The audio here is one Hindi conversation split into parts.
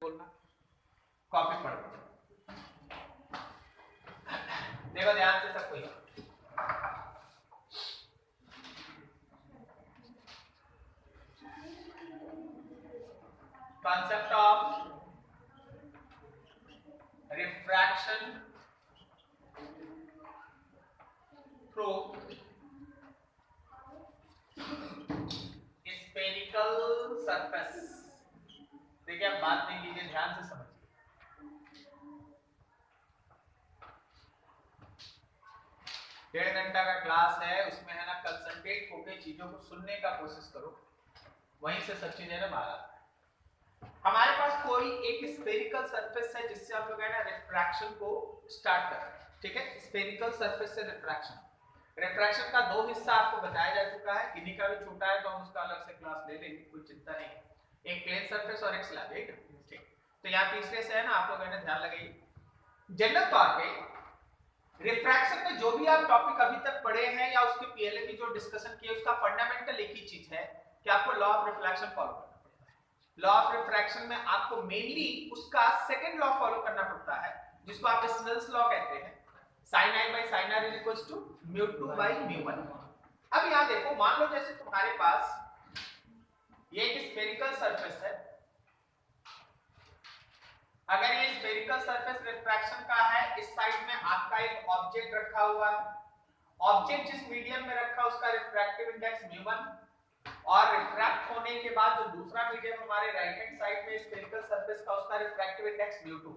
बोलना, कॉपी पढ़ लो। देखो ध्यान से सब कोई, concept of refraction through spherical surface। देखिए आप बात नहीं कीजिए, ध्यान से समझिए। डेढ़ घंटा का क्लास है, उसमें है ना कंसंट्रेट होकर चीजों को सुनने का कोशिश करो, वहीं से सब चीजें ना बाहर आती है। हमारे पास कोई एक स्फेरिकल सरफेस है जिससे हम लोग है ना रिफ्रैक्शन को स्टार्ट कर रहे हैं, ठीक है। स्फेरिकल सरफेस से रिफ्रैक्शन, रिफ्रैक्शन का दो हिस्सा आपको बताया जा चुका है, किन्हीं का भी छोटा है तो हम उसका अलग से क्लास ले लेंगे, कोई चिंता नहीं, एक प्लेन सरफेस और एक स्लैब, ठीक। तो यहाँ तीसरे से है ना आप लोग है ना ध्यान लगाइए। जनरल तौर पे रिफ्रैक्शन में जो भी आप टॉपिक अभी तक पढ़े हैं या उसके पहले की जो डिस्कशन किए, उसका फंडामेंटल एक ही चीज है कि आपको लॉ ऑफ रिफ्लेक्शन फॉलो करना पड़ता है। लॉ ऑफ रिफ्रैक्शन में आपको मेनली उसका सेकंड लॉ फॉलो करना पड़ता है, जिसको आप स्नेल्स लॉ कहते हैं, sin i by sin r is equals to mu2 by mu1। अब यहां देखो, मान लो जैसे तुम्हारे पास ये एक स्फेरिकल सरफेस है, अगर ये स्फेरिकल सरफेस रिफ्रैक्शन का है, इस साइड में आपका एक ऑब्जेक्ट रखा हुआ है, ऑब्जेक्ट जिस मीडियम में रखा उसका रिफ्रैक्टिव इंडेक्स mu1, और रिफ्रैक्ट होने के बाद जो दूसरा मीडियम हमारे राइट हैंड साइड में स्फेरिकल सरफेस का, उसका रिफ्रैक्टिव इंडेक्स mu2।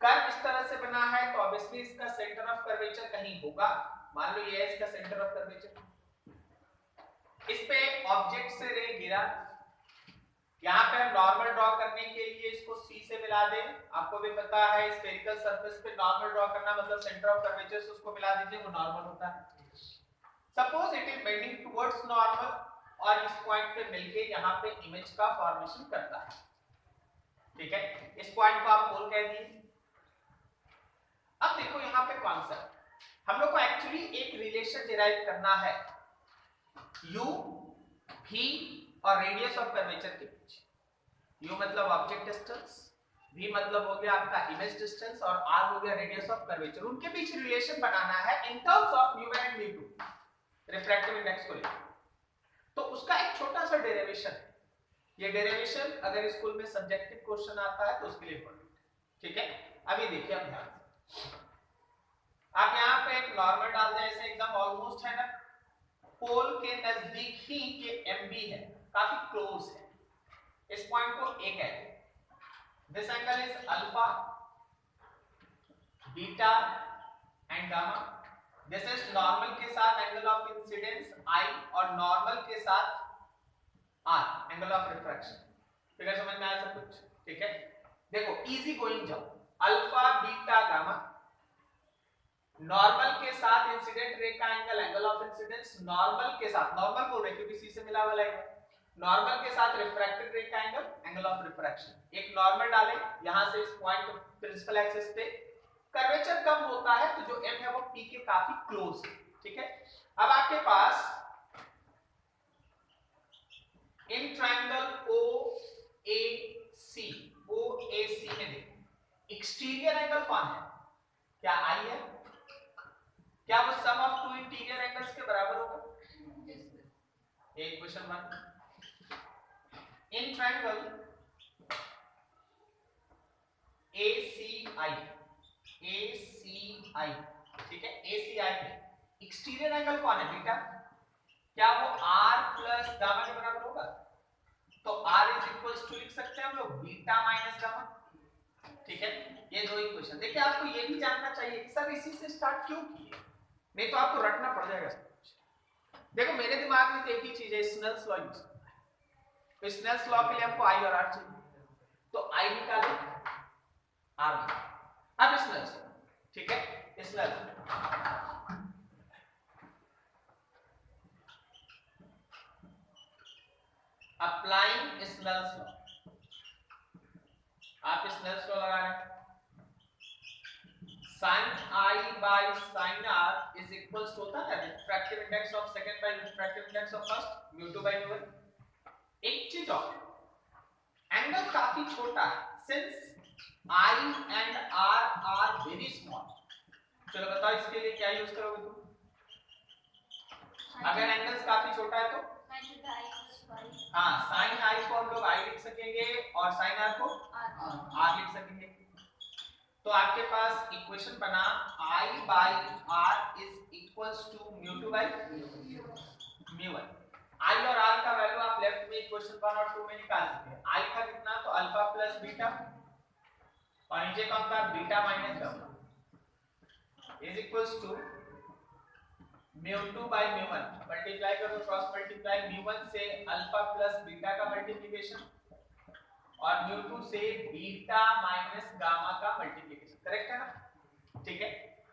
कर्व इस तरह से बना है तो ऑब्वियसली इसका सेंटर ऑफ कर्वेचर कहीं होगा, मान लो ये है इसका सेंटर ऑफ कर्वेचर, इस पे ऑब्जेक्ट से रे गिरा, यहाँ पे हम नॉर्मल ड्रॉ करने के लिए इसको C से मिला दें, आपको भी पता है स्फेरिकल सरफेस पे नॉर्मल ड्रॉ करना मतलब सेंटर ऑफ कर्वेचर से उसको मिला दीजिए, वो नॉर्मल होता है। Suppose it is bending towards normal और इस पॉइंट पे मिलके यहाँ पे इमेज का फॉर्मेशन करता है, ठीक है। इस पॉइंट को आप पोल कह दीजिए। अब देखो यहाँ पे कॉन्सेप्ट, हम लोग को एक्चुअली एक रिलेशन डिराइव करना है u, v और रेडियस ऑफ कर्वेचर के बीच। u मतलब ऑब्जेक्ट डिस्टेंस, v मतलब हो गया आपका इमेज डिस्टेंस और r हो गया रेडियस ऑफ कर्वेचर, उनके बीच रिलेशन बनाना है in terms of mu1 and mu2, refractive index को लेकर। तो उसका एक छोटा सा डेरिवेशन है, ये डेरिवेशन अगर स्कूल में सब्जेक्टिव क्वेश्चन आता है तो उसके लिए इंपॉर्टेंट है, ठीक है। अभी देखिए आप ध्यान से, आप यहाँ पे एक नॉर्मल डाल दें, ऐसे एकदम ऑलमोस्ट है ना, पोल के नजदीक ही ये MB है, काफी क्लोज है, इस पॉइंट को A कहते हैं। This angle is alpha, beta and gamma. This is normal के साथ एंगल ऑफ इंसिडेंस I और नॉर्मल के साथ R, angle of refraction. Figure समझ में आया सब कुछ, ठीक है। देखो इजी गोइंग जाओ, अल्फा बीटा गामा, नॉर्मल के साथ इंसिडेंट रे का angle, angle of incidence, normal के साथ, नॉर्मल बोल रहे क्योंकि C से मिला हुआ है, नॉर्मल के साथ रिफ्रैक्टेड रे का एंगल, एंगल ऑफ रिफ्रैक्शन। एक नॉर्मल डालें यहां से इस पॉइंट प्रिंसिपल एक्सिस पे, कर्वेचर कम होता है तो जो M है वो P के काफी क्लोज है, ठीक है। अब आपके पास इन ट्रायंगल OAC में देखो एक्सटीरियर एंगल कौन है, क्या I है, क्या वो सम ऑफ टू इंटीरियर एंगल्स के बराबर होगा? एक क्वेश्चन 1, इन ट्रायंगल ACI, ठीक है, ACI में एक्सटीरियर एंगल कौन है, बीटा, क्या वो R प्लस गामा के बराबर होगा? तो R इज इक्वल्स टू लिख सकते हैं हम लोग बीटा माइनस गामा, ठीक है। ये दो इक्वेशन। देखिए आपको ये भी जानना चाहिए कि सर इसी से स्टार्ट क्यों किए, नहीं तो आपको रटना पड़ जाएगा सब कुछ। देखो मेरे दिमाग में तो एक ही चीज है, स्नेल्स लॉ यूज करना है। तो स्नेल्स लॉ के लिए हमको I और R चाहिए, तो I निकाले, R निकाले। अब स्नेल्स, ठीक है, स्नेल्स अप्लाइंग स्नेल्स लॉ, आप स्नेल्स लॉ लगा रहे हैं, sin I by sin R is equals to होता है refractive index of second by refractive index of first, mu2 by mu1। एक चीज और, एंगल काफी छोटा है, since I and R are very small. चलो बताओ इसके लिए क्या यूज करोगे तुम? अगर एंगल्स काफी छोटा है तो हाँ, साइन I को हम लोग I लिख सकेंगे और साइन R को R लिख सकेंगे। तो आपके पास इक्वेशन बना I by R is equals to mu2 by mu1। I और R का वैल्यू आप लेफ्ट में इक्वेशन 1 और 2 में निकाल सकते हैं। I था कितना, तो अल्फा प्लस बीटा, और नीचे कौन था, beta minus gamma, is equals to mu2 by mu1। Multiply करो, क्रॉस मल्टीप्लाई, mu1 से अल्फा प्लस बीटा का मल्टीप्लिकेशन और mu2 से बीटा माइनस गामा का मल्टीप्लिकेशन। करेक्ट है ना? ठीक है,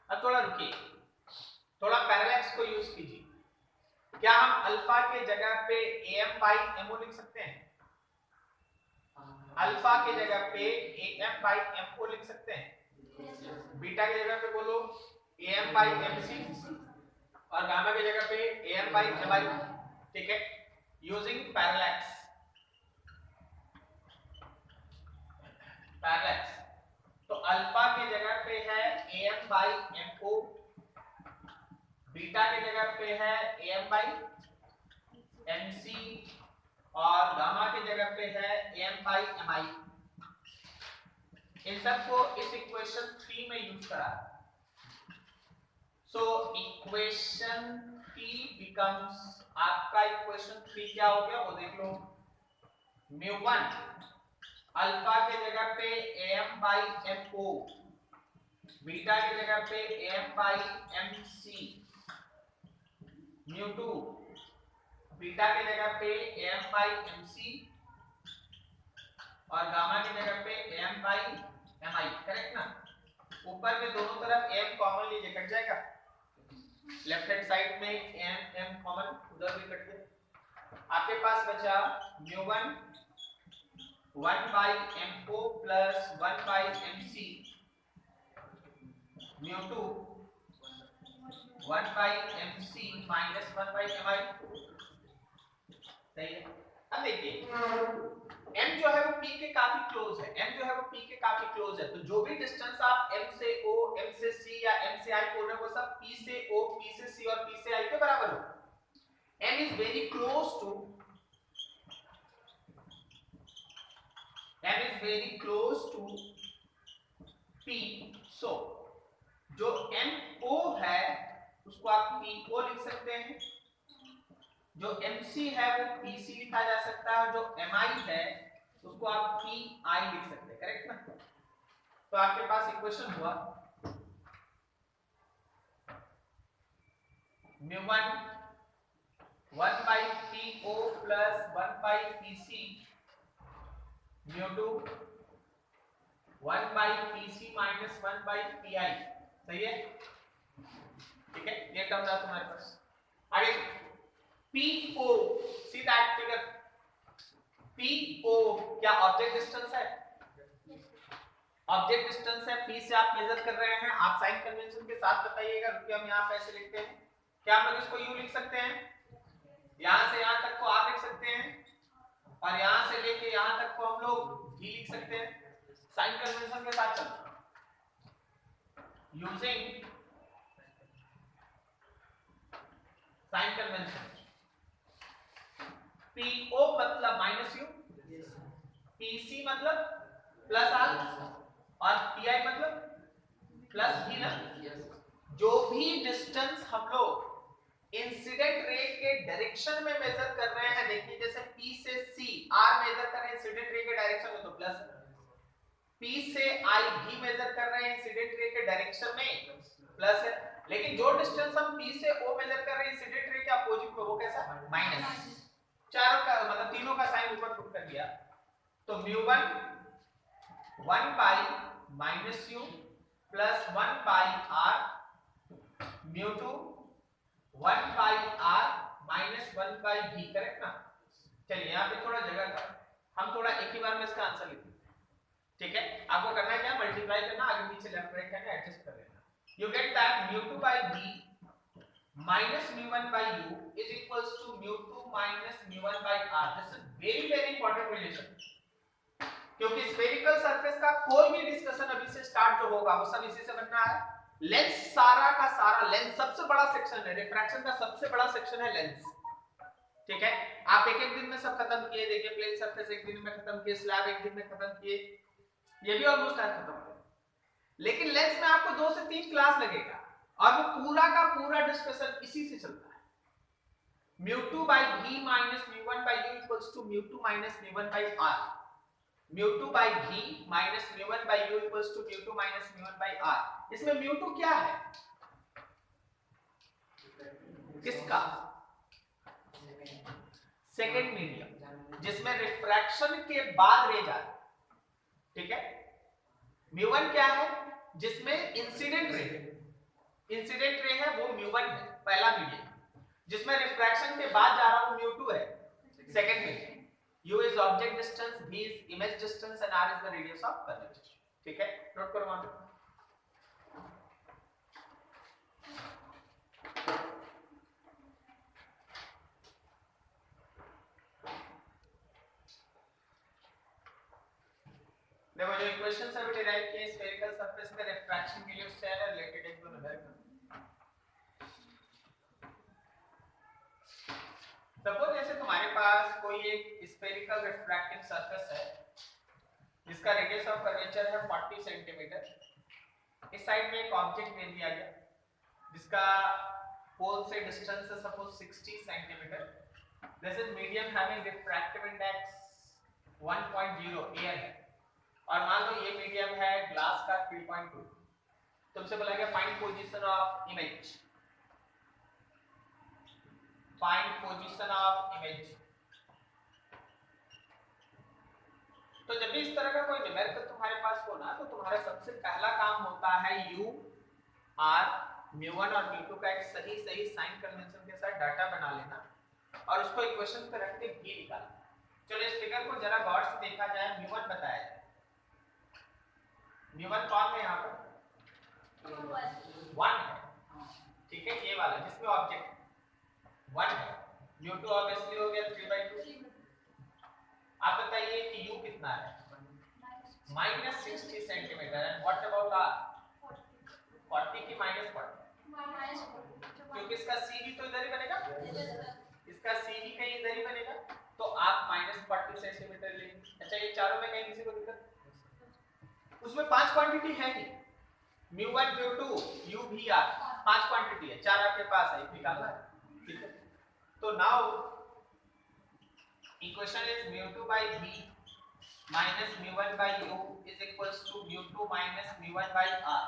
अब थोड़ा रुकिए, थोड़ा पैरेलैक्स को यूज कीजिए। क्या हम अल्फा के जगह पे am by mo लिख सकते हैं? अल्फा के जगह पे am by mo लिख सकते हैं। बीटा की जगह पे बोलो am by mc, और गामा की जगह पे am by mi। ठीक है, यूजिंग पैरेलैक्स। तो अल्फा की जगह पे है am by mo, बीटा की जगह पे है am by mc, और गामा की जगह पे है am by mi। इन सबको इस इक्वेशन 3 में यूज करा। सो इक्वेशन 3 बिकम्स, आपका इक्वेशन 3 क्या हो गया वो देख लो। mu1 अल्फा की जगह पे am by mo, बीटा की जगह पे am by mc, mu2 beta की जगह पे am by mc, और गामा की जगह पे am by mi। करेक्ट ना? ऊपर में दोनों तरफ m कॉमन लीजिए, कट जाएगा। लेफ्ट हैंड साइड में m कॉमन, उधर भी कट गया। आपके पास बचा mu1 1 by mo plus 1 by mc, mu2 1 by mc minus 1 by mi। सही है। अब देखिए m जो है वो p के काफी क्लोज है, m जो है वो p के काफी क्लोज है, तो जो भी डिस्टेंस आप m से o, m से c या m से i बोल रहे हो वो सब p से o, p से c और p से i के बराबर हो। m is very close to p, so जो mo है उसको आप po लिख सकते हैं, जो mc है वो pc लिखा जा सकता है, जो mi है उसको आप pi लिख सकते हैं। करेक्ट ना? तो आपके पास इक्वेशन हुआ mu1 1 by po plus 1 by pc, mu2 1 by pc minus 1 by pi। सही है? ठीक है, ये टर्म था तुम्हारे पास। आगे po, see that figure, po क्या ऑब्जेक्ट डिस्टेंस है? ऑब्जेक्ट डिस्टेंस है, p से आप मेजर कर रहे हैं। आप साइन कन्वेंशन के साथ बताइएगा, रुकिए हम यहाँ पे ऐसे लिखते हैं। क्या हम लोग इसको u लिख सकते हैं? यहाँ से यहाँ तक को r लिख सकते हैं, और यहाँ से लेके यहाँ तक को हम लोग v लिख सकते हैं। साइन कन्वेंशन के साथ चलते हैं, यूजिंग साइन कन्वेंशन। po मतलब माइनस u, pc मतलब प्लस r, और pi मतलब प्लस v ना। जो भी डिस्टेंस हम लोग इंसिडेंट रे के डायरेक्शन में मेजर कर रहे हैं, देखिए जैसे p से c r मेजर कर रहे हैं इंसिडेंट रे के डायरेक्शन में तो प्लस, p से i भी मेजर कर रहे हैं इंसिडेंट रे के डायरेक्शन में प्लस है, लेकिन जो डिस्टेंस हम p से o मेजर कर रहे हैं इंसिडेंट रे के अपोजिट में वो कैसा, माइनस। चारों का मतलब तीनों का साइन ऊपर पुट कर दिया, तो mu1 1 by minus u plus 1 by r, mu2 1 by r minus 1 by v। Correct ना? चलिए यहाँ पे थोड़ा जगह का हम थोड़ा एक ही बार में इसका आंसर लिखते हैं। ठीक है, आपको करना है क्या, मल्टीप्लाई करना, आगे पीछे लेफ्ट राइट करना, एडजस्ट कर लेना। You get that mu2 by v minus mu1 by u is equals to mu2 minus mu1 by r। This is very important relation। क्योंकि स्फेरिकल सरफेस का कोई भी डिस्कशन अभी से स्टार्ट जो होगा वो सब इसी से बनना है। लेंस सारा का सारा, लेंस सबसे बड़ा सेक्शन है, रिफ्रैक्शन का सबसे बड़ा सेक्शन है लेंस। ठीक है, आप एक एक दिन में सब खत्म किए, देखिए प्लेन सरफेस एक दिन में खत्म किए, स्लैब एक दिन में खत्म किए, ये भी ऑलमोस्ट आज खत्म हो गया। लेकिन लेंस में आपको 2 से 3 क्लास लगेगा और वो पूरा का पूरा डिस्कशन इसी से चलता है। mu2 by v minus mu1 by u equals to mu2 minus mu1 by r. mu2 by v minus mu1 by u equals to mu2 minus mu1 by r. इसमें mu2 क्या है? किसका? सेकेंड मीडियम, जिसमें रिफ्रैक्शन के बाद रे जाता है। ठीक है, mu1 क्या है? जिसमें इंसिडेंट रे है, इंसिडेंट रे है वो mu1 है, पहला मीडियम। जिसमें रिफ्रैक्शन के बाद जा रहा हूं mu2 है, second medium. u is object distance, v is image distance and r is the radius of curvature। ठीक है, नोट करो वहां पे। देखो जो इक्वेशंस अभी डिराइव किए स्फेरिकल सरफेस में रिफ्रैक्शन के लिए, उससे रिलेटेड एक दो नजर करो। सपोज जैसे तुम्हारे पास कोई एक स्फेरिकल रिफ्रैक्टिंग सरफेस है जिसका रेडियस ऑफ कर्वेचर है 40 सेंटीमीटर। इस साइड में एक ऑब्जेक्ट दे दिया गया जिसका पोल से डिस्टेंस है suppose 60 centimetre. This is medium having refractive index 1.0 air है, और मान लो ये मीडियम है ग्लास का 3.2। तुमसे बोला गया find position of image, find position of image. तो जब भी इस तरह का कोई न्यूमेरिकल तुम्हारे पास हो ना, तो तुम्हारा सबसे पहला काम होता है u r mu1 और mu2 का एक सही साइन कन्वेंशन के साथ डाटा बना लेना और उसको इक्वेशन पे रख के v निकालना। चलो इस फिगर को जरा गौर से देखा जाए। mu1 बताया जाए, mu1 कौन है यहाँ पर? 1 है। ठीक है, ये वाला जिसमें ऑब्जेक्ट 1 है। mu2 ऑब्वियसली हो गया 3/2। आप बताइए कि u कितना है? -60 centimetre. And what about r? 40 की -40? क्योंकि इसका c भी तो इधर ही बनेगा, इसका c भी कहीं इधर ही बनेगा, तो आप -40 सेंटीमीटर लेंगे। अच्छा, ये चारों में कहीं किसी को दिक्कत? उसमें 5 क्वांटिटी है ही, mu1 mu2 u v r 5 quantity है, 4 आपके पास है, निकालना है। ठीक है, तो now equation is mu2 by v minus mu1 by u is equals to mu2 minus mu1 by r।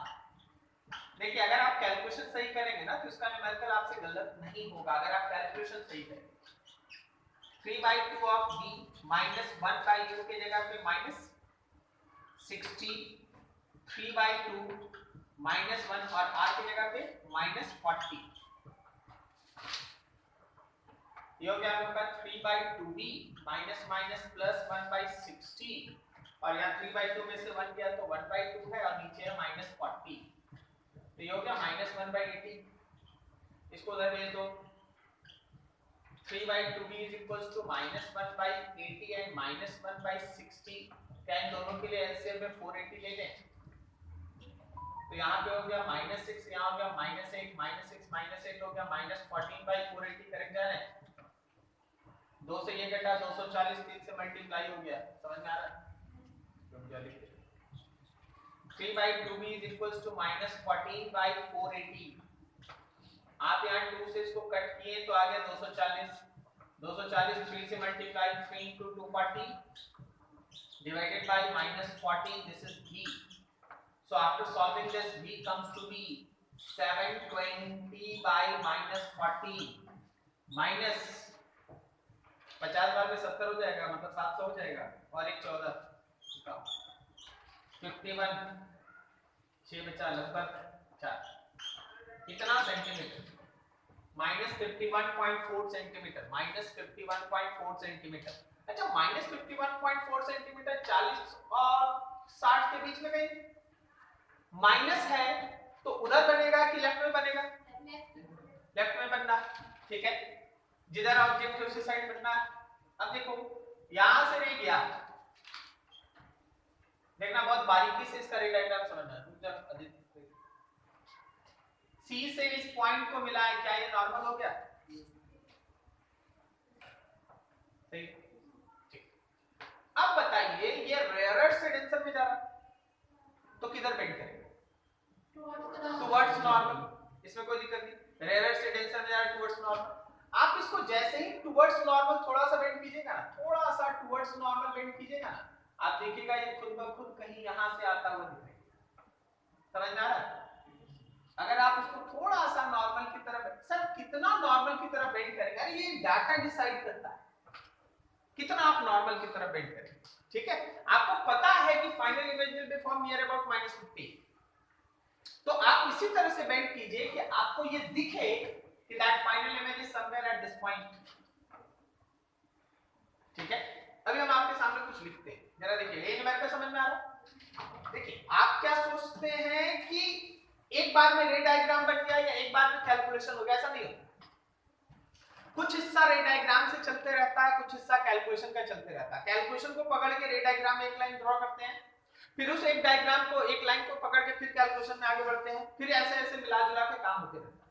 देखिए अगर आप कैलकुलेशन सही करेंगे ना तो इसका न्यूमेरिकल आपसे गलत नहीं होगा। अगर आप कैलकुलेशन सही करेंगे 3/2 of v minus 1 by u के जगह पे -60, 3/2 -1 और r की जगह पे -40। ये हो गया आपका 3/2v -+1/60, और यहाँ 3/2 में से 1 गया तो 1/2 है और नीचे है -40, तो ये हो गया -1/80। इसको उधर भेज दो। 3/2v is equals to -1/80 and -1/60। क्या इन दोनों के लिए एलसीएम में 480 ले लें? तो यहाँ पे हो गया -6, यहाँ हो गया -8, -6 -8 हो गया -14/480। करेक्ट जा रहे हैं? 2 से ये घटा 240, 3 से मल्टीप्लाई हो गया। समझ में आ रहा है? 3/2v is equals to -14/480। आप यहाँ 2 से इसको कट किए तो आ गया 240। 240 3 से multiply, 3 × 240 divided by -14, this is v। So after solving this, v comes to be 720/-14 minus 50 बार में 70 हो जाएगा, मतलब 700 हो जाएगा, और एक 14 51, 6 बचा लगभग 4। कितना सेंटीमीटर? -51.4 centimetre, -51.4 centimetre. अच्छा, -51.4 सेंटीमीटर 40 और 60 के बीच में कहीं माइनस है, तो उधर बनेगा कि लेफ्ट में बनेगा? लेफ्ट में बनना। ठीक है, जिधर ऑब्जेक्ट है उसी साइड बनना। अब देखो यहां से रे गया, देखना बहुत बारीकी से इसका रे डायग्राम समझना। सी से इस पॉइंट को मिला है, क्या ये नॉर्मल हो गया? सही, ठीक। अब बताइए ये रेयरर से डेंसर में जा रहा है तो किधर बेंड करेगा? टुवर्ड्स नॉर्मल, इसमें कोई दिक्कत नहीं। रेयरर से डेंसर में जा रहा है टुवर्ड्स नॉर्मल, आप इसको जैसे ही टुवर्ड्स नॉर्मल थोड़ा सा बेंड कीजिएगा ना, थोड़ा सा टुवर्ड्स नॉर्मल बेंड कीजिएगा ना, आप देखिएगा ये खुद ब खुद कहीं यहां से आता हुआ दिखेगा। समझ में आ रहा है? अगर आप उसको थोड़ा सा नॉर्मल की तरफ, सर कितना नॉर्मल की तरफ बेंड करेंगे, ये डाटा डिसाइड करता है कितना आप नॉर्मल की तरफ बेंड करेंगे। ठीक है, आपको पता है कि final image will be form near about -50, तो आप इसी तरह से बेंड कीजिए कि आपको ये दिखे कि that final image is somewhere at this point. ठीक है, अभी हम आपके सामने कुछ लिखते हैं, जरा देखिए ये न्यूमेरिकल समझ में आ रहा है? देखिए आप क्या सोचते हैं कि एक बार में रे डायग्राम बन गया या एक बार में कैलकुलेशन हो गया, ऐसा नहीं होता। कुछ हिस्सा रे डायग्राम से चलते रहता है, कुछ हिस्सा कैलकुलेशन का चलते रहता है। कैलकुलेशन को पकड़ के रे डायग्राम में एक लाइन ड्रॉ करते हैं, फिर उस एक डायग्राम को, एक लाइन को पकड़ के फिर कैलकुलेशन में आगे बढ़ते हैं, फिर ऐसे ऐसे मिला जुला के काम होते रहता है।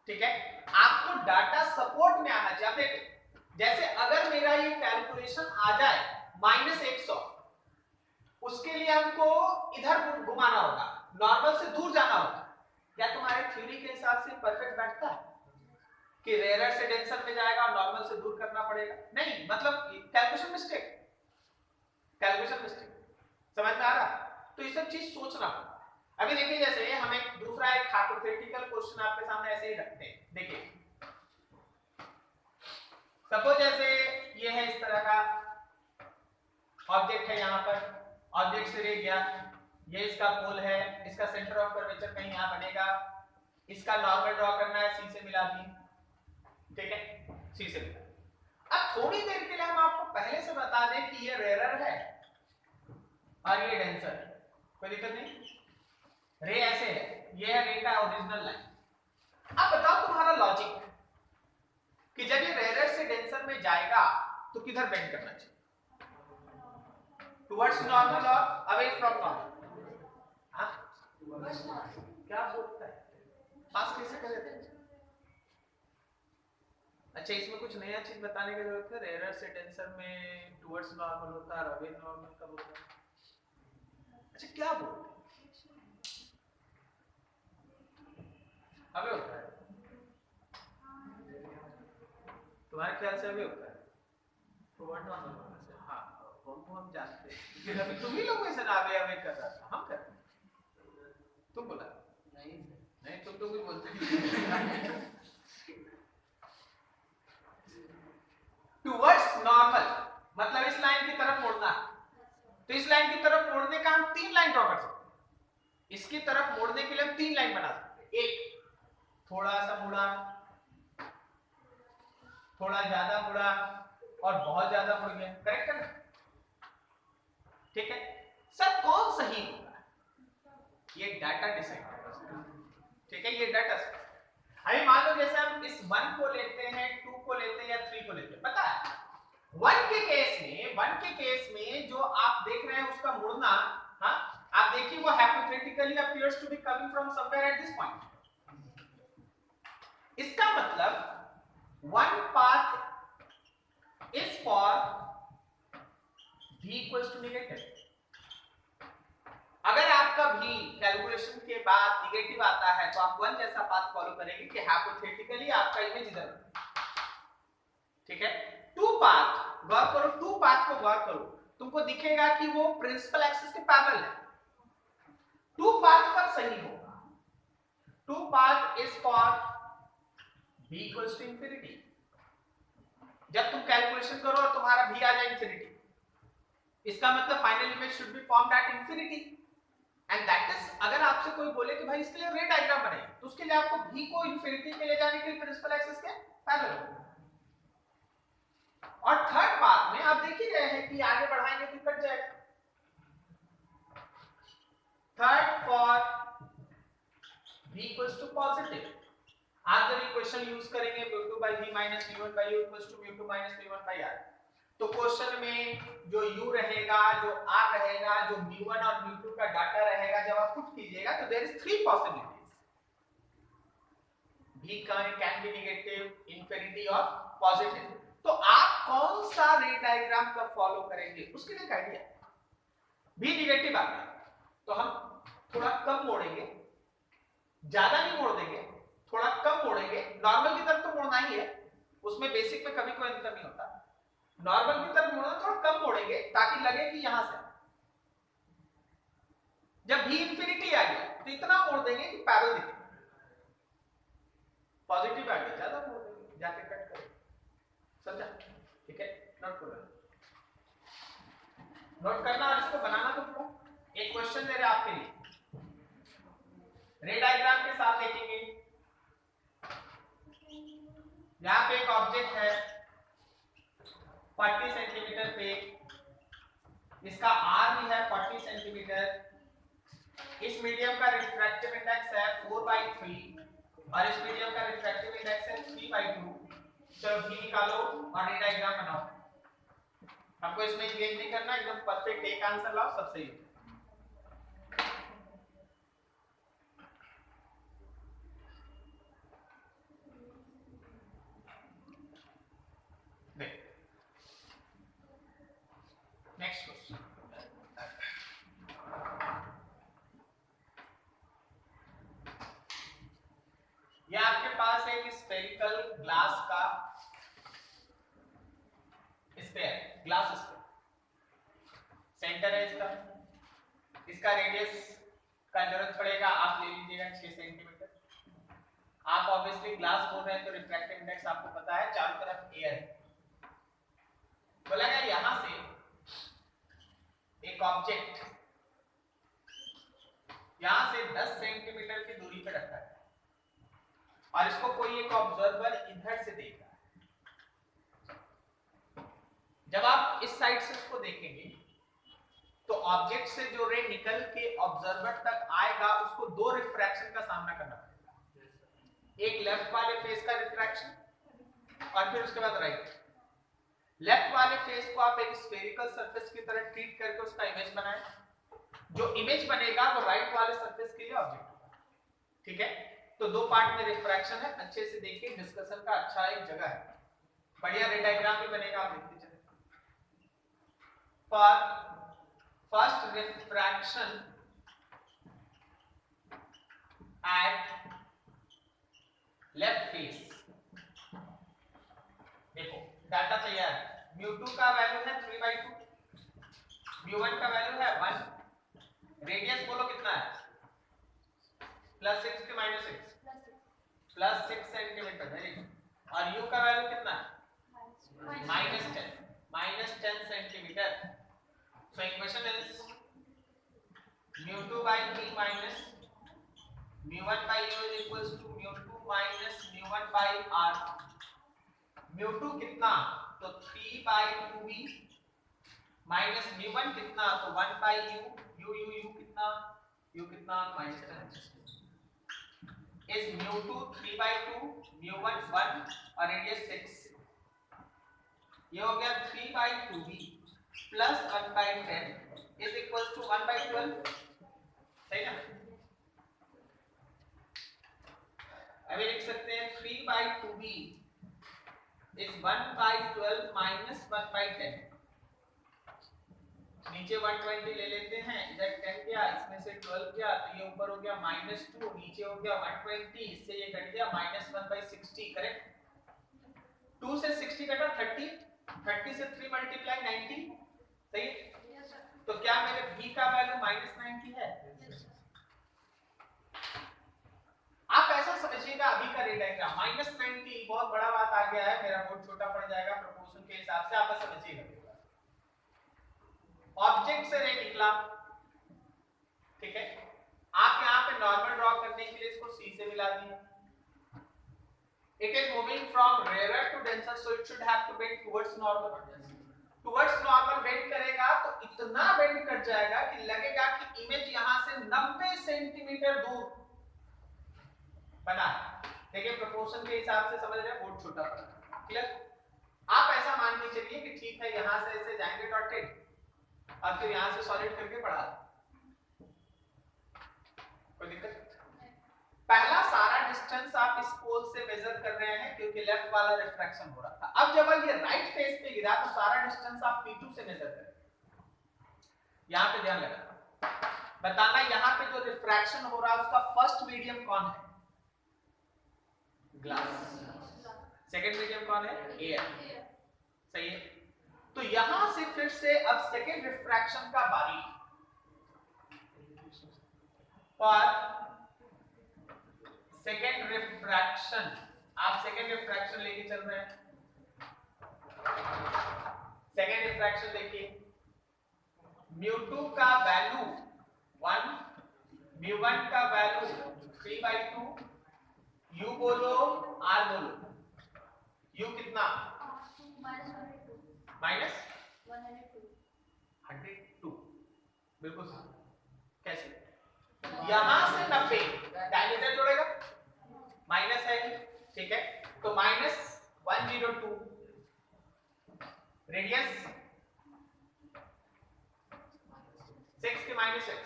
ठीक है, आपको डाटा सपोर्ट में आना चाहिए। देखिए जैसे अगर मेरा ये कैलकुलेशन आ जाए -100, उसके लिए हमको इधर घुमाना होगा, नॉर्मल से दूर जाना होगा। क्या तुम्हारे थ्योरी के हिसाब से परफेक्ट बैठता है कि रेयरर से डेंसर में जाएगा और नॉर्मल से दूर करना पड़ेगा? नहीं, मतलब कैलकुलेशन मिस्टेक, कैलकुलेशन मिस्टेक। समझ में आ रहा? तो ये सब चीज सोचना होगा। अभी देखिए जैसे हम एक दूसरा एक हाइपोथेटिकल क्वेश्चन आपके सामने ऐसे ही रखते हैं। देखिए सपोज जैसे ये है, इस तरह का ऑब्जेक्ट है, यहाँ पर ऑब्जेक्ट से रे गया, ये इसका पोल है, इसका सेंटर ऑफ कर्वेचर कहीं यहाँ बनेगा, इसका नॉर्मल ड्रॉ करना है, सी से मिला दी। ठीक है, सी से मिला। अब थोड़ी देर के लिए हम आपको पहले से बता दें कि ये रेयरर है और ये डेंसर है, कोई दिक्कत नहीं। रे ऐसे है, ये है रे का ओरिजिनल लाइन। अब बताओ तुम्हारा लॉजिक कि जब ये रेयरर से डेंसर में जाएगा तो किधर बेंड करना चाहिए? टुवर्ड्स नॉर्मल और अवे फ्रॉम नॉर्मल? हां, क्या बोलता है, पास कैसे करें? अच्छा, इसमें कुछ नया चीज बताने की जरूरत है? रेयरर से डेंसर में टुवर्ड्स नॉर्मल होता है, अवे नॉर्मल कब होता है? अच्छा, क्या बोलते हैं? अवे होता है, तुम्हारे ख्याल से अवे होता है? टुवर्ड नॉर्मल होने से, हाँ वो हम जानते हैं, लेकिन अभी तुम ही लोग ऐसे अवे अवे कर रहा था, हम करते हैं। तुम बोला नहीं, नहीं तुम तो कुछ बोलते नहीं। टुवर्ड्स नॉर्मल मतलब इस लाइन की तरफ मोड़ना, तो इस लाइन की तरफ मोड़ने का हम 3 लाइन ड्रॉ कर सकते हैं। इसकी तरफ मोड़ने के लिए हम 3 लाइन बना सकते हैं। एक थोड़ा सा मुड़ा, थोड़ा ज्यादा मुड़ा और बहुत ज्यादा मुड़ गया। करेक्ट है ना? ठीक है सर, कौन सही होगा ये डाटा डिसाइड करेगा। ठीक है, ये डाटा अभी मान लो जैसे हम इस 1 को लेते हैं, 2 को लेते हैं या 3 को लेते हैं, पता है 1 के केस में जो आप देख रहे हैं उसका मुड़ना, हाँ आप देखिए वो hypothetically appears to be coming from somewhere at this point. इसका मतलब one path is for v equals to negative. अगर आपका भी कैलकुलेशन के बाद नेगेटिव आता है तो आप 1 जैसा पाथ फॉलो करेंगे कि हाइपोथेटिकली आपका इमेज इधर। ठीक है, 2 पाथ गौर करो, 2 पाथ को गौर करो, तुमको दिखेगा कि वो प्रिंसिपल एक्सिस के पैरेलल है। 2 पाथ कब सही होगा? 2 path is for v equals to infinity. जब तुम कैलकुलेशन करो और तुम्हारा v आ जाए इंफिनिटी, इसका मतलब final image should be formed at infinity. And that is, अगर आपसे कोई बोले कि भाई इसके लिए रे डायग्राम बनेगा, तो उसके लिए आपको v को इंफिनिटी पे ले जाने के लिए प्रिंसिपल एक्सिस के पैरेलल। और थर्ड पाथ में आप देख ही रहे हैं कि आगे बढ़ाएंगे तो कट जाएगा। Third for v equals to positive, आप जब इक्वेशन यूज करेंगे mu2 by v minus mu1 by u equals to mu2 minus mu1 by r, तो क्वेश्चन में जो u रहेगा, जो r रहेगा, जो μ1 और μ2 का डाटा रहेगा, जब आप पुट कीजिएगा तो there is 3 possibilities. v can be negative, infinity और पॉजिटिव। तो आप कौन सा रे डायग्राम का फॉलो करेंगे उसके लिए आइडिया। v नेगेटिव आ गया तो हम थोड़ा कम मोड़ेंगे, ज्यादा नहीं मोड़ देंगे, थोड़ा कम मोड़ेंगे। नॉर्मल की तरफ तो मोड़ना ही है, उसमें बेसिक में कभी कोई अंतर नहीं होता। नॉर्मल की तरफ मोड़ना, थोड़ा कम मोड़ेंगे ताकि लगे कि यहां से। जब v इंफिनिटी आ गया तो इतना मोड़ देंगे कि पैरेलल दिखे। पॉजिटिव आ गया ज्यादा मोड़ देंगे, जाके कट करें। समझा? ठीक है, नोट करो, नोट करना और इसको बनाना। तो पूरा एक क्वेश्चन दे रहे आपके लिए, रे डायग्राम के साथ देखेंगे। यहां पे एक ऑब्जेक्ट है 40 सेंटीमीटर पे, इसका r भी है 40 सेंटीमीटर। इस मीडियम का रिफ्रैक्टिव इंडेक्स है 4/3 और इस मीडियम का रिफ्रैक्टिव इंडेक्स है 3/2। चलो v निकालो और रे डायग्राम बनाओ। हमको इसमें इंगेज नहीं करना, एकदम परफेक्ट एक आंसर लाओ, सब सही है। नेक्स्ट क्वेश्चन, ये आपके पास एक स्फेरिकल ग्लास का स्फीयर, ग्लास स्फीयर, सेंटर है इसका। इसका रेडियस का जरूरत पड़ेगा, आप ले लीजिएगा 6 सेंटीमीटर। आप ऑब्वियसली ग्लास बोल रहे हैं तो रिफ्रैक्टिव इंडेक्स आपको पता है, चारों तरफ एयर है। बोला गया यहां से एक ऑब्जेक्ट यहां से 10 सेंटीमीटर की दूरी पे रखा है और इसको कोई एक ऑब्जर्वर इधर से देख रहा है। जब आप इस साइड से उसको देखेंगे तो ऑब्जेक्ट से जो रे निकल के ऑब्जर्वर तक आएगा, उसको दो रिफ्रैक्शन का सामना करना पड़ेगा। एक लेफ्ट वाले फेस का रिफ्रैक्शन और फिर उसके बाद राइट। लेफ्ट वाले फेस को आप एक स्फेरिकल सरफेस की तरह ट्रीट करके उसका इमेज बनाएं। जो इमेज बनेगा वो राइट वाले सरफेस के लिए ऑब्जेक्ट होगा। ठीक है, तो दो पार्ट में रिफ्रैक्शन है, अच्छे से देखिए, डिस्कशन का अच्छा एक जगह है। बढ़िया रे डायग्राम भी बनेगा, आप देखते चलें। For first refraction at left face, देखो डाटा तैयार है। μ2 का वैल्यू है 3/2, μ1 का वैल्यू है 1। रेडियस बोलो कितना है, +6 के -6, +6 सेंटीमीटर। Very good. और u का वैल्यू कितना है, -10 centimetre. So equation is μ2/3 minus μ1/u is equals to μ2 minus μ1/r। μ2 कितना, तो 3/2v माइनस μ1 कितना, तो 1/u। u कितना, u कितना, -10 is μ2 3/2, μ1 1 और रेडियस 6। ये हो गया 3/2v plus 1/10 is equals to 1/12। सही ना? अभी लिख सकते हैं 3/2v is 1/12 minus 1/10। नीचे 120 ले लेते हैं, इधर 10 गया, इसमें से 12 गया, तो ये ऊपर हो गया -2, नीचे हो गया 120, इससे ये कट गया -1/60। करेक्ट। 2 से 60 कटा 30, 30 से 3 मल्टीप्लाई 90। सही। तो क्या मेरे v का वैल्यू -90 है? आप ऐसा समझिएगा, अभी का रे डायग्राम -90 बहुत बड़ा बात आ गया है, मेरा बोर्ड छोटा पड़ जाएगा प्रोपोर्शन के हिसाब से, आप समझिएगा। ऑब्जेक्ट से रे निकला, ठीक है, आप यहाँ पे नॉर्मल ड्रॉ करने के लिए इसको c से मिला दिए। It is moving from rare to denser, so it should have to bend towards normal. Towards normal bend करेगा तो इतना बेंड कर जाएगा कि लगेगा कि इमेज यहाँ से 90 सेंटीमीटर दूर बना है। देखिए प्रोपोर्शन के हिसाब से समझ रहे हैं, बोर्ड छोटा पड़ा। क्लियर? आप ऐसा मान के चलिए कि ठीक है यहां से ऐसे जाएंगे डॉटेड और फिर यहां से सॉलिड करके पढ़ा, कोई दिक्कत? पहला सारा डिस्टेंस आप इस पोल से मेजर कर रहे हैं क्योंकि लेफ्ट वाला रिफ्रैक्शन हो रहा था। अब जब ये राइट फेस पे गिरा तो सारा डिस्टेंस आप P2 से मेजर करें। यहां पे ध्यान लगाना, बताना यहां पे जो रिफ्रैक्शन हो रहा है उसका फर्स्ट मीडियम कौन है? ग्लास। सेकंड मीडियम कौन है? एयर। सही है। तो यहां से फिर से अब सेकंड रिफ्रैक्शन का बारी, और सेकंड रिफ्रैक्शन, आप सेकंड रिफ्रैक्शन लेके चल रहे हैं। सेकंड रिफ्रैक्शन देखिए, μ2 का वैल्यू 1, μ1 का वैल्यू 3/2, u बोलो r बोलो, u कितना? माइनस 102, बिल्कुल सही। कैसे? यहां से 90 डायमीटर जोड़ेगा, माइनस है, ठीक है, तो माइनस 102, रेडियस 6 के -6,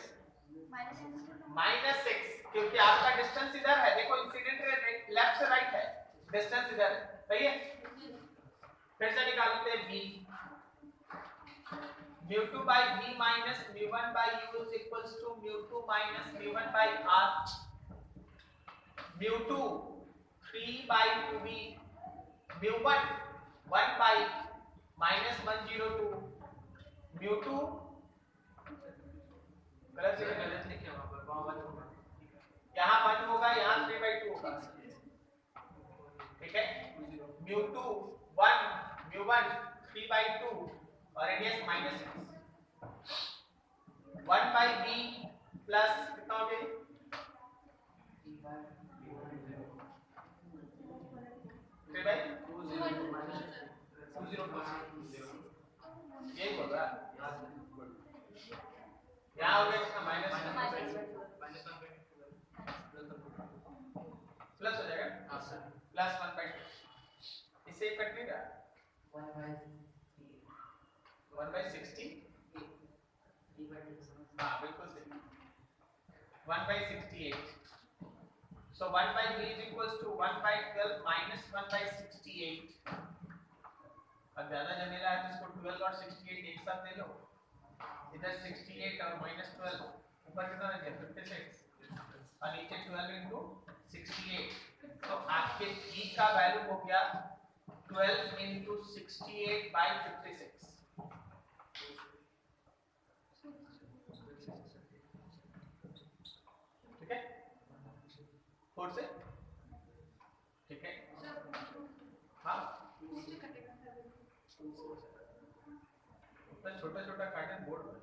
-6, क्योंकि आपका डिस्टेंस इधर है, देखो इंसिडेंट लेफ्ट से राइट है, डिस्टेंस इधर है, सही है। फिर से निकालते हैं v, μ2 by v minus μ1 by u is equals to μ2 minus μ1 by r, μ2 3/2v, μ1 1 by minus 102, μ2 गलत लिखे वहां पर, वहां 1 होगा, यहां 1 होगा, यहां 3/2 होगा, ठीक है। μ2 1, μ1 3/2 और रेडियस -6, 1 by b प्लस कितना हो गया? 3/2, यही बोल रहा है, यहाँ हो गया कितना? प्लस हो जाएगा, प्लस 1/2, इससे कट नहीं रहा, 1/60, हाँ बिल्कुल सही, 1/68, so 1 by v is equals to 1/12 minus 1/68, अब ज्यादा जमेला है तो इसको 12 और 68 एक साथ ले लो, इधर 68 और -12, ऊपर कितना रह गया? 56 और नीचे 12 into 68, तो आपके v का वैल्यू हो गया 12 into 68 by 56, ठीक है, 4 से, ठीक है, हाँ छोटा छोटा काटे बोर्ड में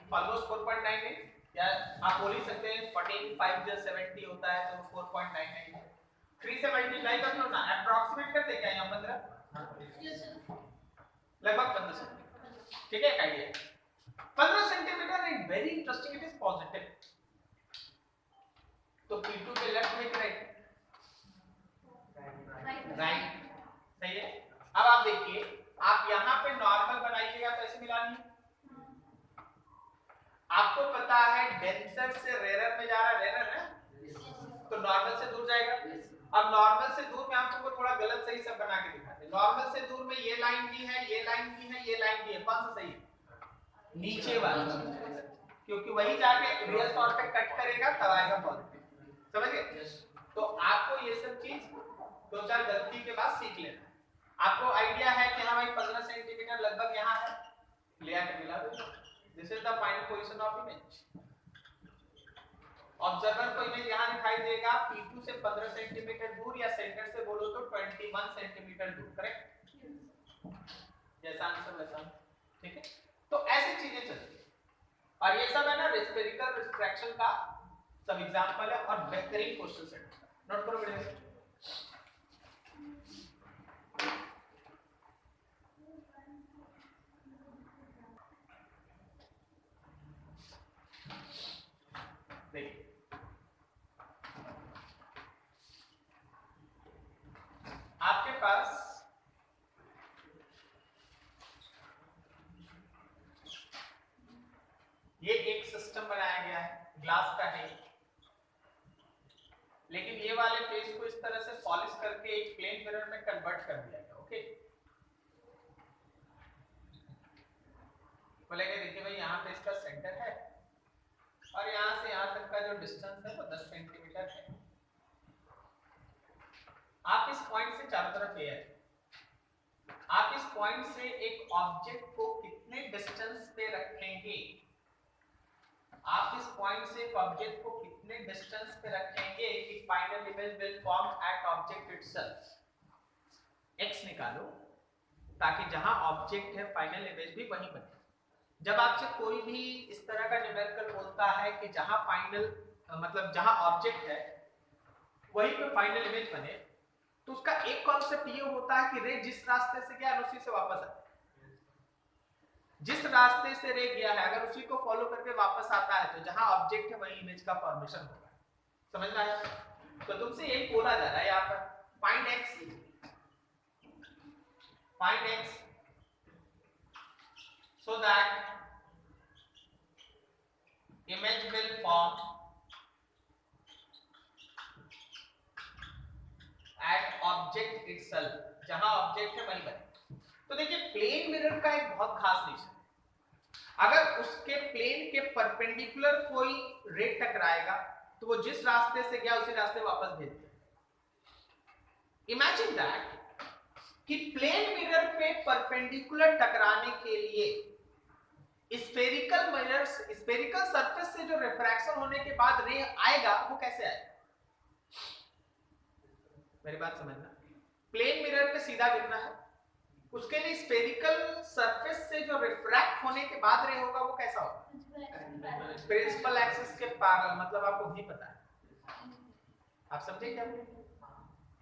ऑलमोस्ट 4.98, या आप बोल ही सकते हैं 14 5 70 होता है तो 4.99, 3 से मल्टीप्लाई कर लो ना, अप्रॉक्सीमेट कर दे क्या यहाँ 15, लगभग 15 सेंटीमीटर, ठीक है, एक idea 15 centimetre is very interesting, it is positive, तो P2 के लेफ्ट में राइट, राइट, सही है। अब आप देखिए, आप यहाँ पे नॉर्मल बनाइएगा तो ऐसे मिलानी, आपको पता है डेंसर से रेयर में जा रहा है, रेयर है, तो नॉर्मल से दूर जाएगा, अब नॉर्मल से दूर में हम तुमको थोड़ा गलत सही सब बना के दिखाते हैं, नॉर्मल से दूर में ये लाइन भी है, ये लाइन भी है, ये लाइन भी है, कौन सा सही है? नीचे वाला, क्योंकि वही जाके रियल तौर पे कट करेगा तब आएगा पॉजिटिव, समझ गए? तो आपको ये सब चीज 2-4 गलती के बाद सीख लेना, आपको आइडिया है कि हाँ भाई 15 सेंटीमीटर लगभग यहाँ है, ले आके मिला दो, this is the final position of image, observer को इमेज यहाँ दिखाई देगा P2 से 15 सेंटीमीटर दूर, या सेंटर से बोलो तो 21 सेंटीमीटर दूर, करेक्ट, जैसा आंसर वैसा, ठीक है। तो ऐसी चीजें चलती है, और ये सब है ना स्फेरिकल रिफ्रैक्शन का सब एग्जांपल है और बेहतरीन क्वेश्चन सेट, नोट करो बेटा। ये एक सिस्टम बनाया गया है, ग्लास का है, लेकिन ये वाले फेस को इस तरह से पॉलिश करके एक प्लेन मिरर में कन्वर्ट कर दिया गया। ओके, बोलेंगे देखिए भाई यहाँ पे इसका सेंटर है और यहाँ से यहाँ तक का जो डिस्टेंस है वो 10 सेंटीमीटर है। आप इस पॉइंट से चारों तरफ ये है, आप इस पॉइंट से एक ऑब्जेक्ट को कितने डिस्टेंस पे रखेंगे, आप इस पॉइंट से एक ऑब्जेक्ट को कितने डिस्टेंस पे रखेंगे कि final image will form at object itself. x निकालो ताकि जहां ऑब्जेक्ट है फाइनल इमेज भी वहीं बने। जब आपसे कोई भी इस तरह का न्यूमेरिकल बोलता है कि जहां फाइनल मतलब जहां ऑब्जेक्ट है वहीं पे फाइनल इमेज बने, तो उसका एक कॉन्सेप्ट ये होता है कि रे जिस रास्ते से गया उसी से वापस आए। जिस रास्ते से रे गया है अगर उसी को फॉलो करके वापस आता है तो जहां ऑब्जेक्ट है वहीं इमेज का फॉर्मेशन होगा। समझ में आया? तो तुमसे यही बोला जा रहा है यहाँ पर find x so that image will form at object itself, जहां ऑब्जेक्ट है वहीं बने। तो देखिए प्लेन मिरर का एक बहुत खास नेचर है, अगर उसके प्लेन के परपेंडिकुलर कोई रे टकराएगा तो वो जिस रास्ते से गया उसी रास्ते वापस भेज देगा। इमेजिन दैट कि प्लेन मिरर पे परपेंडिकुलर टकराने के लिए स्फेरिकल मिरर्स स्फेरिकल सरफेस से जो रिफ्रैक्शन होने के बाद रे आएगा वो कैसे आएगा। मेरी बात समझना, प्लेन मिरर पे सीधा गिरना है, उसके लिए स्फेरिकल सरफेस से जो रिफ्रैक्ट होने के बाद रे होगा वो कैसा होगा, प्रिंसिपल एक्सिस के पैरेलल। मतलब आपको भी पता है, आप समझे क्या?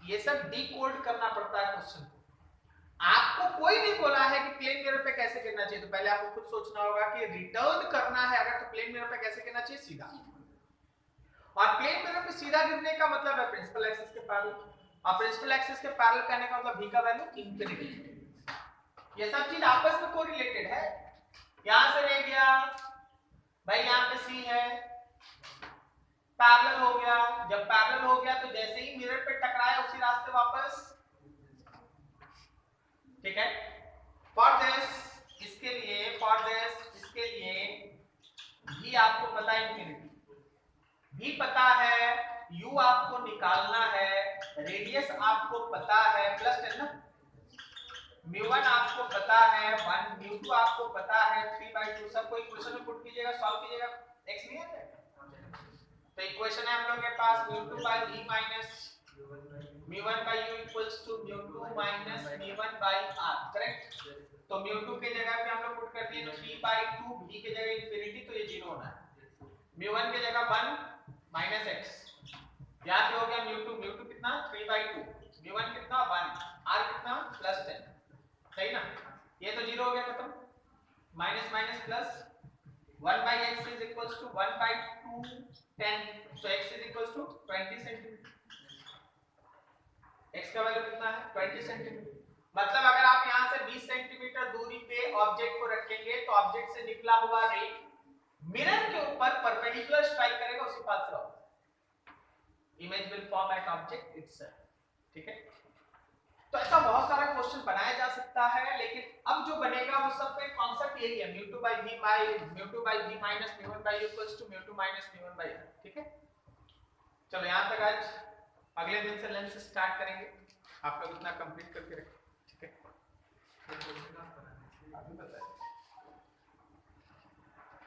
ये सब डिकोड करना पड़ता है क्वेश्चन को। आपको कोई नहीं बोला है कि प्लेन मिरर पे कैसे गिरना चाहिए, तो पहले आपको खुद सोचना होगा कि रिटर्न करना है अगर तो प्लेन मिरर पे कैसे गिरना चाहिए, सीधा। और प्लेन मिरर पे सीधा गिरने का मतलब है प्रिंसिपल एक्सिस के पैरेलल, और प्रिंसिपल एक्सिस के पैरेलल कहने का मतलब v का वैल्यू इंफिनिटी। ये सब चीज आपस में कोरिलेटेड है। यहां से ले गया भाई, यहाँ पे c है, पैरेलल हो गया। जब पैरेलल हो गया तो जैसे ही मिरर पे टकराया उसी रास्ते वापस, ठीक है। फॉर दिस इसके लिए, फॉर दिस इसके लिए भी आपको पता है इंफिनिटी, भी पता है, u आपको निकालना है, रेडियस आपको पता है, प्लस 10 ना, μ1 आपको पता है, 1 μ2 आपको पता है, 3/2 सबको इक्वेशन में पुट कीजिएगा, सॉल्व कीजिएगा। x नहीं है तो इक्वेशन है हम लोग के पास μ2 by v minus μ1 by u equals to μ2 minus μ1 by r, correct. तो μ2 के जगह पे हम लोग पुट कर दिए 3/2, v के जगह इंफिनिटी तो ये 0 होना है, μ1 के जगह 1 minus x, यहां पे हो गया μ2 कितना 3/2, μ1 कितना 1, r कितना प्लस 10, सही ना। ये तो 0 हो गया, खत्म। Minus minus plus 1 by x is equals to 1/2 10, so x is equals to 20 centimetre. x का वैल्यू कितना है 20 सेंटीमीटर। मतलब अगर आप यहां से 20 सेंटीमीटर दूरी पे ऑब्जेक्ट को रखेंगे तो ऑब्जेक्ट से निकला हुआ रे मिरर के ऊपर परपेंडिकुलर स्ट्राइक करेगा, उसी पाथ से होगा। Image will form at object itself, ठीक है। तो ऐसा बहुत सारा क्वेश्चन बनाया जा सकता है, लेकिन अब जो बनेगा वो सब पे कांसेप्ट यही है, μ2 by v minus μ1 by u equals to μ2 minus μ1 by r, ठीक है। चलो यहां तक आज, अगले दिन से लेंस स्टार्ट करेंगे, आप लोग इतना कंप्लीट करके रखें, ठीक है। अभी बताएं।